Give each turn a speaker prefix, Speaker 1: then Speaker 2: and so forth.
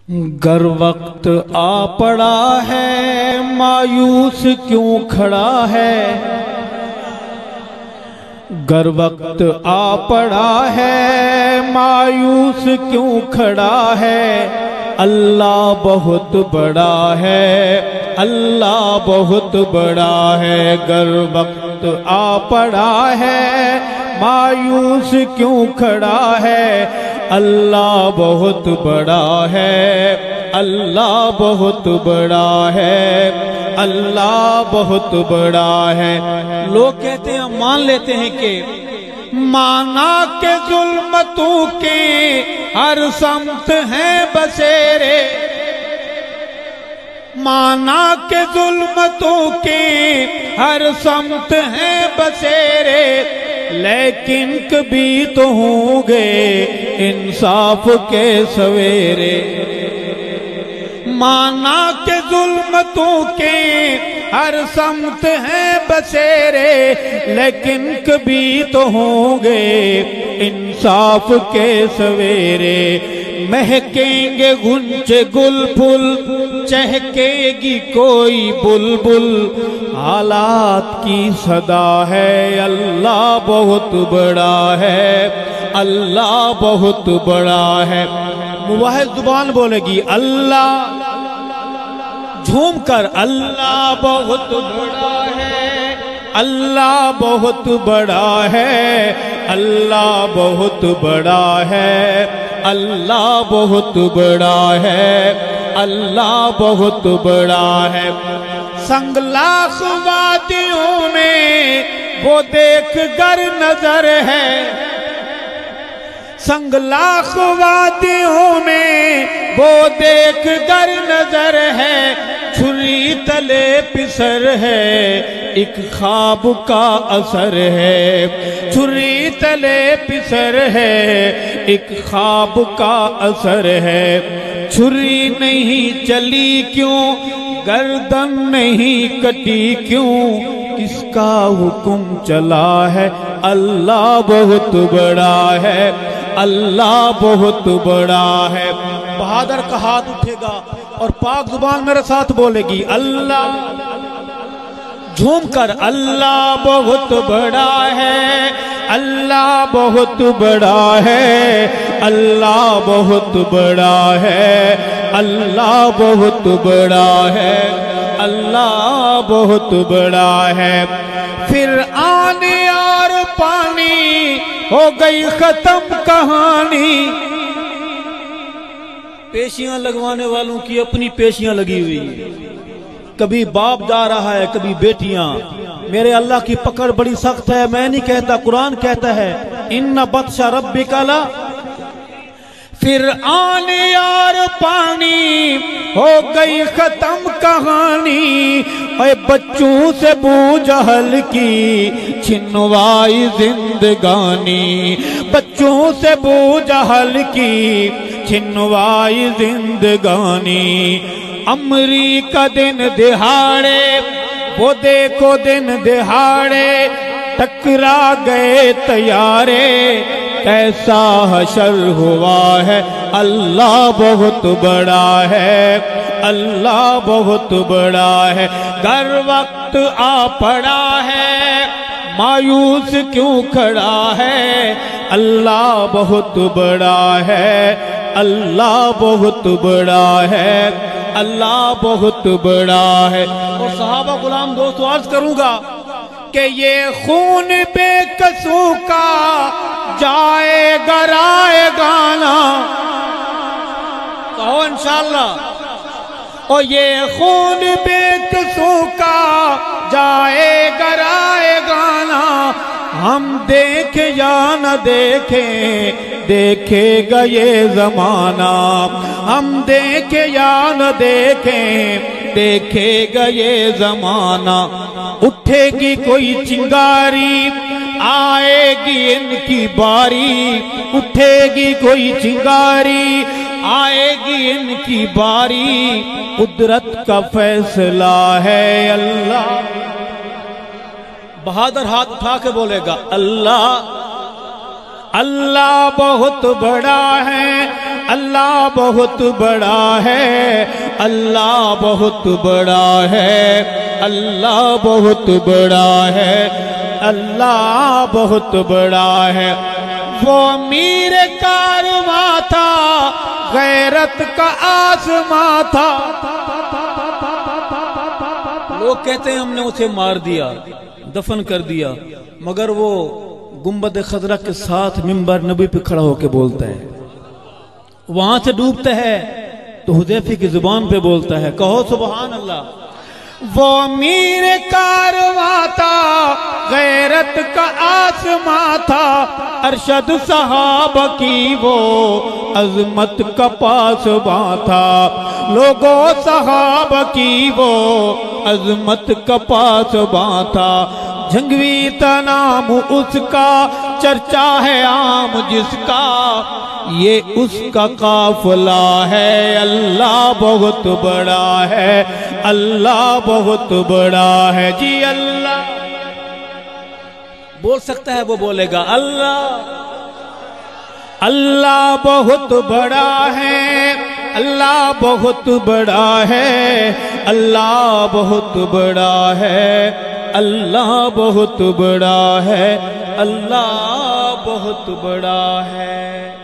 Speaker 1: گر وقت آ پڑا ہے مایوس کیوں کھڑا ہے، گر وقت آ پڑا ہے مایوس کیوں کھڑا ہے، اللہ بہت بڑا ہے، اللہ بہت بڑا ہے، گر وقت آ پڑا ہے مایوس کیوں کھڑا ہے، اللہ بہت بڑا ہے، اللہ بہت بڑا ہے، اللہ بہت بڑا ہے۔ لوگ کہتے ہیں، مان لیتے ہیں کہ مانا کہ ظلمتوں کے ہر سمت ہیں بسیرے، مانا کہ ظلمتوں کے ہر سمت ہیں بسیرے، لیکن کبھی تو ہوں گے انصاف کے سویرے۔ مانا کہ ظلمتوں کے ہر سمت ہیں بسیرے، لیکن کبھی تو ہوں گے انصاف کے سویرے۔ مہکیں گے گنچے گل پھل، چہکے گی کوئی بلبل، حالات کی صدا ہے، اللہ بہت بڑا ہے، اللہ بہت بڑا ہے۔ موحد زبان بولے گی اللہ، جھوم کر اللہ بہت بڑا ہے، اللہ بہت بڑا ہے، اللہ بہت بڑا ہے، اللہ بہت بڑا ہے، اللہ بہت بڑا ہے۔ سنگلاخ وادیوں میں وہ دیکھ گر نظر ہے، سنگلاخ وادیوں میں وہ دیکھ گر نظر ہے، چھری تلے پسر ہے ایک خواب کا اثر ہے، چھری تلے پسر ہے ایک خواب کا اثر ہے۔ چھری نہیں چلی کیوں، گردن نہیں کٹی کیوں، کس کا حکم چلا ہے، اللہ بہت بڑا ہے، اللہ بہت بڑا ہے۔ بہادر کا ہاتھ اٹھے گا اور پاک زبان میرے ساتھ بولے گی اللہ، جھوم کر اللہ بہت بڑا ہے، اللہ بہت بڑا ہے، اللہ بہت بڑا ہے، اللہ بہت بڑا ہے، اللہ بہت بڑا ہے۔ پھر آنے اور پانی ہو گئی ختم کہانی، پیشیاں لگوانے والوں کی اپنی پیشیاں لگی ہوئی، کبھی باپ جا رہا ہے کبھی بیٹیاں۔ میرے اللہ کی پکڑ بڑی سخت ہے، میں نہیں کہتا، قرآن کہتا ہے ان بطش ربک لا۔ پھر آنے اور پانی ہو گئی ختم کہانی، اے بچوں سے ابو جہل کی چھنوائی زندگانی، بچوں سے ابو جہل کی چھنوائی زندگانی۔ امریکہ دن دہاڑے وہ دیکھو دن دہاڑے ٹکرا گئے طیارے، کیسا حشر ہوا ہے، اللہ بہت بڑا ہے، اللہ بہت بڑا ہے۔ گر وقت آ پڑا ہے مایوس کیوں کھڑا ہے، اللہ بہت بڑا ہے، اللہ بہت بڑا ہے، اللہ بہت بڑا ہے۔ اور صحابہ غلام دوستو عرض کروں گا کہ یہ خون بے قصوں کا جائے گا رائے گانا، کہو انشاءاللہ، اور یہ خون بے قصوں کا جائے گا رائے گانا، ہم دیکھیں یا نہ دیکھیں دیکھے گا یہ زمانہ، ہم دیکھیں یا نہ دیکھیں دیکھے گا یہ زمانہ۔ اٹھے گی کوئی چنگاری آئے گی ان کی باری، اٹھے گی کوئی چنگاری آئے گی ان کی باری، قدرت کا فیصلہ ہے اللہ۔ بہادر ہاتھ اٹھا کے بولے گا اللہ، اللہ بہت بڑا ہے، اللہ بہت بڑا ہے، اللہ بہت بڑا ہے، اللہ بہت بڑا ہے، اللہ بہت بڑا ہے۔ وہ امیر کارواں تھا، غیرت کا آزماں تھا۔ لوگ کہتے ہیں ہم نے اسے مار دیا، دفن کر دیا، مگر وہ گنبد خضرا کے ساتھ منبر نبی پہ کھڑا ہو کے بولتا ہے، وہاں سے ڈوبتا ہے تو حذیفہ کی زبان پہ بولتا ہے، کہو سبحان اللہ۔ وہ امیر کارواں تھا، غیرت کا آسماں تھا، ارشد صحابہ کی وہ عظمت کا پاسباں تھا، لوگوں صحابہ کی وہ عظمت کا پاسباں تھا۔ جھنگوی تنام اس کا، چرچا ہے عام جس کا، یہ اس کا قافلہ ہے۔ اللہ بہت بڑا ہے، اللہ بہت بڑا ہے، جی اللہ بول سکتا ہے وہ بولے گا اللہ۔ اللہ بہت بڑا ہے، اللہ بہت بڑا ہے، اللہ بہت بڑا ہے، اللہ بہت بڑا ہے، اللہ بہت بڑا ہے۔